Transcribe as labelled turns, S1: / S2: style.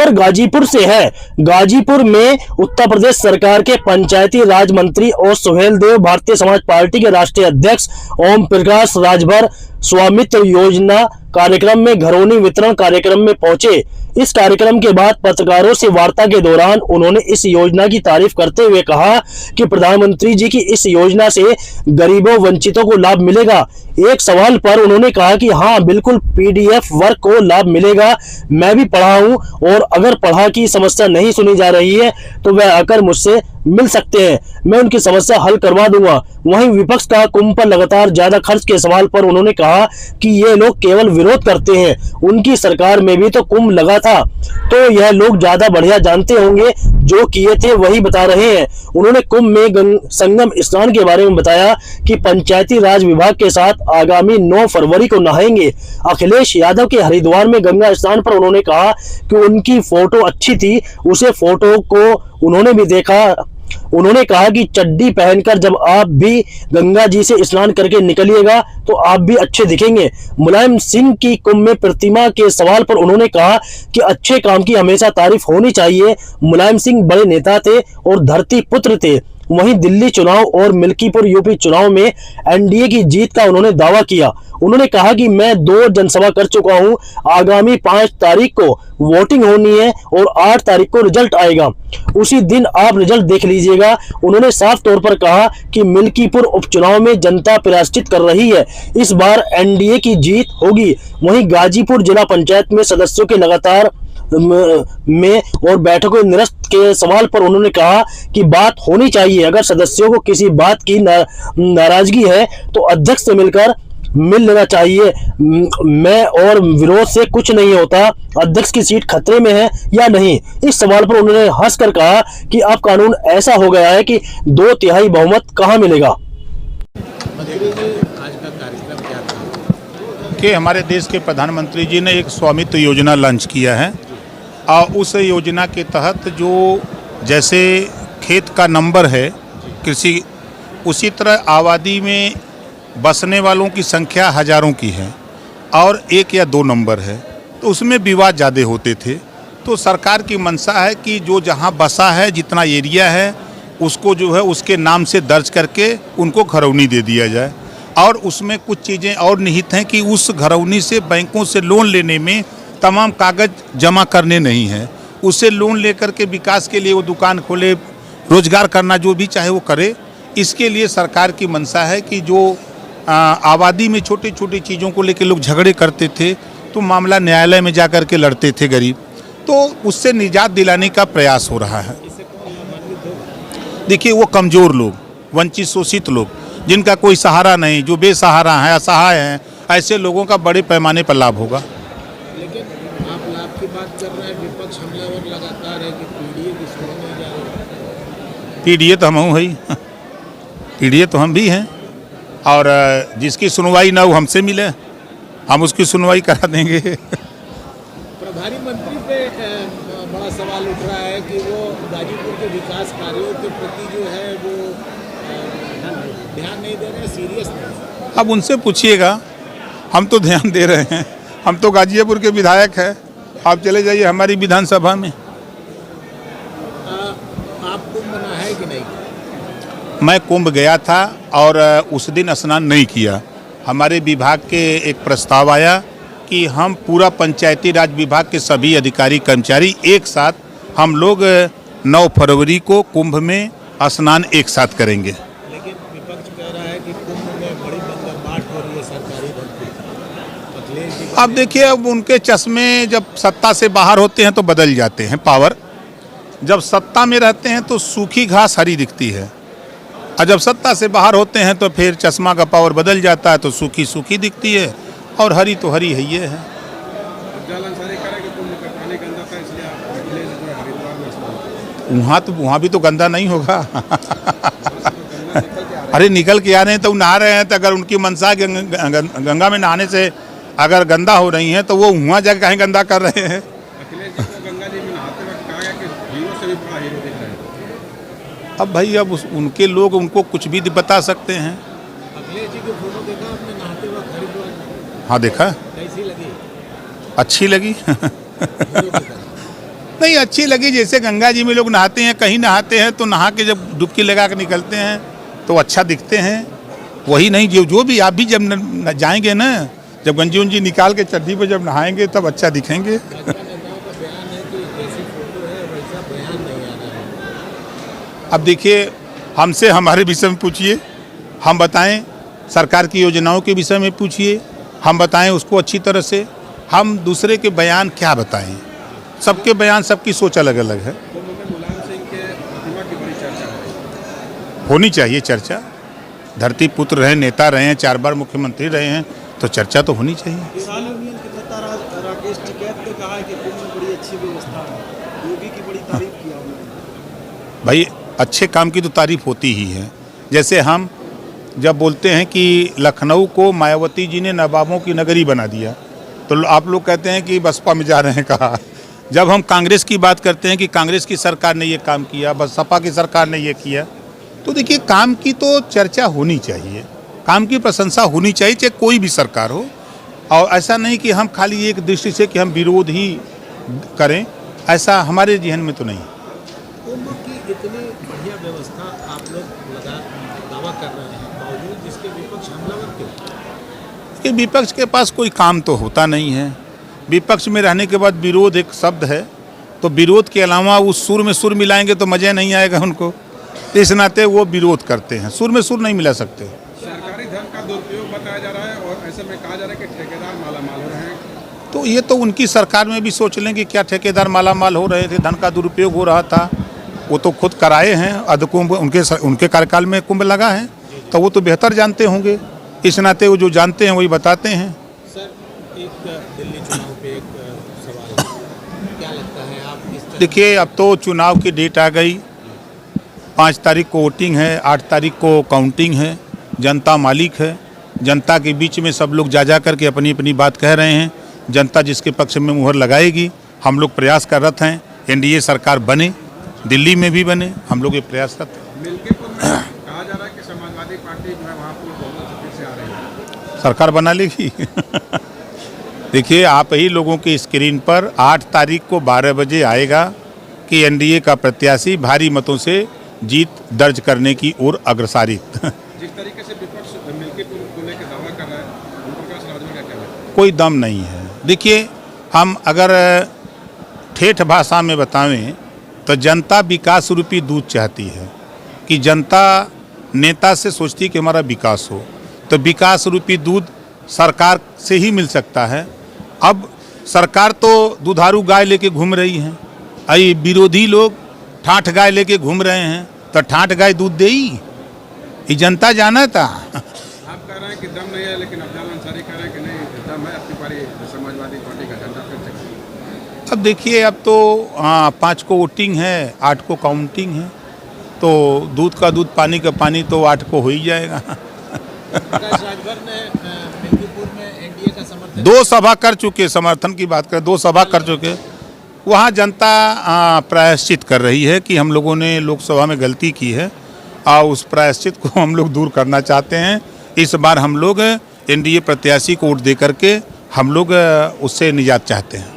S1: खबर गाजीपुर से है। गाजीपुर में उत्तर प्रदेश सरकार के पंचायती राज मंत्री और सुहेलदेव भारतीय समाज पार्टी के राष्ट्रीय अध्यक्ष ओम प्रकाश राजभर स्वामित्व योजना कार्यक्रम में घरौनी वितरण कार्यक्रम में पहुंचे। इस कार्यक्रम के बाद पत्रकारों से वार्ता के दौरान उन्होंने इस योजना की तारीफ करते हुए कहा कि प्रधानमंत्री जी की इस योजना से गरीबों वंचितों को लाभ मिलेगा। एक सवाल पर उन्होंने कहा कि हाँ बिल्कुल पीडीएफ वर्ग को लाभ मिलेगा, मैं भी पढ़ा हूँ और अगर पढ़ा की समस्या नहीं सुनी जा रही है तो वह आकर मुझसे मिल सकते हैं, मैं उनकी समस्या हल करवा दूंगा। वहीं विपक्ष का कुंभ पर लगातार ज्यादा खर्च के सवाल पर उन्होंने कहा कि ये लोग केवल विरोध करते हैं, उनकी सरकार में भी तो कुंभ लगा था, तो यह लोग ज्यादा बढ़िया जानते होंगे, जो किए थे वही बता रहे हैं। उन्होंने कुंभ में संगम स्नान के बारे में बताया कि पंचायती राज विभाग के साथ आगामी 9 फरवरी को नहाएंगे। अखिलेश यादव के हरिद्वार में गंगा स्नान पर उन्होंने कहा कि उनकी फोटो अच्छी थी, उसे फोटो को उन्होंने भी देखा। उन्होंने कहा कि चड्डी पहनकर जब आप भी गंगा जी से स्नान करके निकलिएगा तो आप भी अच्छे दिखेंगे। मुलायम सिंह की कुंभ में प्रतिमा के सवाल पर उन्होंने कहा कि अच्छे काम की हमेशा तारीफ होनी चाहिए। मुलायम सिंह बड़े नेता थे और धरती पुत्र थे। वहीं दिल्ली चुनाव और मिल्कीपुर यूपी चुनाव में एनडीए की जीत का उन्होंने दावा किया। उन्होंने कहा कि मैं 2 जनसभा कर चुका हूं, आगामी 5 तारीख को वोटिंग होनी है और 8 तारीख को रिजल्ट आएगा, उसी दिन आप रिजल्ट देख लीजिएगा। उन्होंने साफ तौर पर कहा कि मिल्कीपुर उपचुनाव में जनता प्रायश्चित कर रही है, इस बार एनडीए की जीत होगी। वहीं गाजीपुर जिला पंचायत में सदस्यों के लगातार में और बैठकों निरस्त के सवाल पर उन्होंने कहा कि बात होनी चाहिए, अगर सदस्यों को किसी बात की नाराजगी है तो अध्यक्ष से मिल लेना चाहिए। मैं और विरोध से कुछ नहीं होता, अध्यक्ष की सीट खतरे में है या नहीं। इस सवाल पर उन्होंने हंसकर कहा कि अब कानून ऐसा हो गया है कि 2/3 बहुमत कहां मिलेगा।
S2: कि हमारे देश के प्रधानमंत्री जी ने एक स्वामित्व योजना लॉन्च किया है और उस योजना के तहत जो जैसे खेत का नंबर है कृषि, उसी तरह आबादी में बसने वालों की संख्या हजारों की है और 1 या 2 नंबर है, तो उसमें विवाद ज़्यादा होते थे। तो सरकार की मंशा है कि जो जहाँ बसा है, जितना एरिया है, उसको जो है उसके नाम से दर्ज करके उनको घरौनी दे दिया जाए। और उसमें कुछ चीज़ें और निहित हैं कि उस घरौनी से बैंकों से लोन लेने में तमाम कागज जमा करने नहीं हैं, उससे लोन लेकर के विकास के लिए वो दुकान खोले, रोजगार करना जो भी चाहे वो करे। इसके लिए सरकार की मंशा है कि जो आबादी में छोटी छोटी चीज़ों को लेकर लोग झगड़े करते थे तो मामला न्यायालय में जा कर के लड़ते थे गरीब, तो उससे निजात दिलाने का प्रयास हो रहा है। देखिए, वो कमज़ोर लोग, वंचित शोषित लोग, जिनका कोई सहारा नहीं, जो बेसहारा हैं, असहाय हैं, ऐसे लोगों का बड़े पैमाने पर लाभ होगा।
S3: लेकिन आप लाभ की बात कर रहे हैं, विपक्ष हमलावर लगातार है कि पीडीए की सुनने जा रही है।
S2: पीडीए तो हम हूँ ही, पीडीए तो हम भी हैं, और जिसकी सुनवाई ना हो हमसे मिले, हम उसकी सुनवाई करा देंगे।
S3: प्रभारी मंत्री पे बड़ा सवाल उठ रहा है कि वो गाजीपुर के विकास कार्यों के प्रति जो है वो ध्यान नहीं दे रहे, सीरियस नहीं।
S2: अब उनसे पूछिएगा, हम तो ध्यान दे रहे हैं, हम तो गाजीपुर के विधायक हैं। आप चले जाइए हमारी विधानसभा में।
S3: आप कुंभ मना है कि नहीं?
S2: मैं कुंभ गया था और उस दिन स्नान नहीं किया। हमारे विभाग के एक प्रस्ताव आया कि हम पूरा पंचायती राज विभाग के सभी अधिकारी कर्मचारी एक साथ हम लोग 9 फरवरी को कुंभ में स्नान एक साथ करेंगे।
S3: लेकिन विपक्ष कह रहा है कि कुंभ में बड़ी बंदरबाट हो रही है सरकारी धन।
S2: अब देखिए, अब उनके चश्मे जब सत्ता से बाहर होते हैं तो बदल जाते हैं पावर। जब सत्ता में रहते हैं तो सूखी घास हरी दिखती है, और जब सत्ता से बाहर होते हैं तो फिर चश्मा का पावर बदल जाता है, तो सूखी सूखी दिखती है और हरी तो हरी है ये है। वहाँ भी तो गंदा नहीं होगा। अरे निकल के आ रहे हैं तो नहा रहे हैं, तो अगर उनकी मंशा गंगा में नहाने से अगर गंदा हो रही हैं तो वो वहाँ जाकर कहीं गंदा कर रहे हैं।
S3: अखिलेश जी को गंगा जी में नहाते वक्त कहा गया कि हीरो से भी बड़ा हीरो दिख रहा है।
S2: अब भाई, अब उनके लोग उनको कुछ भी बता सकते हैं।
S3: अखिलेश जी की फोटो देखा आपने नहाते वक्त हरिद्वार में?
S2: हाँ देखा।
S3: कैसी लगी?
S2: अच्छी लगी। नहीं, अच्छी लगी। जैसे गंगा जी में लोग नहाते हैं, कहीं नहाते हैं तो नहा के जब डुबकी लगा कर निकलते हैं तो अच्छा दिखते हैं। वही नहीं, जो भी आप भी जब जाएंगे ना, जब गंजी उंजी निकाल के चड्डी पे जब नहाएंगे तब अच्छा दिखेंगे।
S3: भाजपा नेताओं का बयान है कि जैसी फोटो है वैसा बयान नहीं आ रहा है।
S2: अब देखिए, हमसे हमारे विषय में पूछिए, हम बताएं। सरकार की योजनाओं के विषय में पूछिए, हम बताएं उसको अच्छी तरह से। हम दूसरे के बयान क्या बताएं? सबके बयान, सबकी सोच अलग अलग है।
S3: मुलायम सिंह के प्रतिमा की बड़ी चर्चा है।
S2: होनी चाहिए चर्चा। धरती पुत्र रहे, नेता रहे हैं, 4 बार मुख्यमंत्री रहे हैं, तो चर्चा तो होनी चाहिए।
S4: किसान यूनियन के नेता राकेश टिकैत ने कहा है कि कुंभ में बड़ी अच्छी व्यवस्था है। योगी की बड़ी तारीफ किया उन्होंने।
S2: भाई, अच्छे काम की तो तारीफ होती ही है। जैसे हम जब बोलते हैं कि लखनऊ को मायावती जी ने नवाबों की नगरी बना दिया, तो आप लोग कहते हैं कि बसपा में जा रहे हैं। कहा जब हम कांग्रेस की बात करते हैं कि कांग्रेस की सरकार ने ये काम किया, बसपा की सरकार ने ये किया, तो देखिए, काम की तो चर्चा होनी चाहिए, काम की प्रशंसा होनी चाहिए, चाहे कोई भी सरकार हो। और ऐसा नहीं कि हम खाली एक दृष्टि से कि हम विरोध ही करें, ऐसा हमारे जहन में तो नहीं।
S3: कुंभ की इतनी बढ़िया व्यवस्था आप लोग दावा कर रहे हैं, बावजूद जिसके विपक्ष हमलावर क्यों?
S2: कि विपक्ष के पास कोई काम तो होता नहीं है। विपक्ष में रहने के बाद विरोध एक शब्द है, तो विरोध के अलावा उस सुर में सुर मिलाएंगे तो मज़ा नहीं आएगा उनको। इस नाते वो विरोध करते हैं, सुर में सुर नहीं मिला सकते।
S3: सरकारी धन का दुरुपयोग बताया जा रहा है और ऐसे में कहा जा रहा है कि ठेकेदार मालामाल हो रहे हैं।
S2: तो ये तो उनकी सरकार में भी सोच लें कि क्या ठेकेदार मालामाल हो रहे थे, धन का दुरुपयोग हो रहा था। वो तो खुद कराए हैं, अधकुंभ उनके कार्यकाल में कुंभ लगा है, तो वो तो बेहतर जानते होंगे। इस नाते वो जो जानते हैं वही बताते हैं।
S3: सर, एक दिल्ली चुनाव पे एक सवाल है, क्या लगता है आप
S2: देखिए, अब तो चुनाव की डेट आ गई। 5 तारीख को वोटिंग है, 8 तारीख को काउंटिंग है। जनता मालिक है। जनता के बीच में सब लोग जा करके अपनी अपनी बात कह रहे हैं। जनता जिसके पक्ष में मुहर लगाएगी, हम लोग प्रयास करत हैं एनडीए सरकार बने, दिल्ली में भी बने, हम लोग ये प्रयासरत हैं।
S3: मिल्कीपुर में कहा जा रहा है कि समाजवादी पार्टी जो है वहाँ पर बहुमत से फिर से आ रही है,
S2: सरकार बना लेगी। देखिए, आप ही लोगों की स्क्रीन पर 8 तारीख को 12 बजे आएगा कि एनडीए का प्रत्याशी भारी मतों से जीत दर्ज करने की ओर अग्रसारित।
S3: जिस तरीके से विपक्ष मिल्कीपुर को लेकर दावा कर रहा है, ओम प्रकाश राजभर का कहना है।
S2: कोई दम नहीं है। देखिए, हम अगर ठेठ भाषा में बतावें तो जनता विकास रूपी दूध चाहती है, कि जनता नेता से सोचती है कि हमारा विकास हो, तो विकास रूपी दूध सरकार से ही मिल सकता है। अब सरकार तो दुधारू गाय लेके घूम रही है, आई विरोधी लोग ठाठ गाय लेके घूम रहे हैं, तो ठाठ गाय दूध देगी? ये जनता जाना था।
S3: आप कह रहे हैं कि दम नहीं है, लेकिन अफजल अंसारी कह रहे हैं कि नहीं, दम है, अपनी पारी समाजवादी पार्टी का झंडा फिर से।
S2: अब देखिए, अब तो 5 को वोटिंग है, 8 को काउंटिंग है, तो दूध का दूध, पानी का पानी तो 8 को हो ही जाएगा।
S3: प्रकाश राजभर ने मिल्कीपुर में एनडीए का समर्थन
S2: 2 सभा कर चुके, समर्थन की बात करें 2 सभा कर चुके। वहाँ जनता प्रायश्चित कर रही है कि हम लोगों ने लोकसभा में गलती की है, और उस प्रायश्चित को हम लोग दूर करना चाहते हैं। इस बार हम लोग एनडीए प्रत्याशी को वोट दे करके हम लोग उससे निजात चाहते हैं।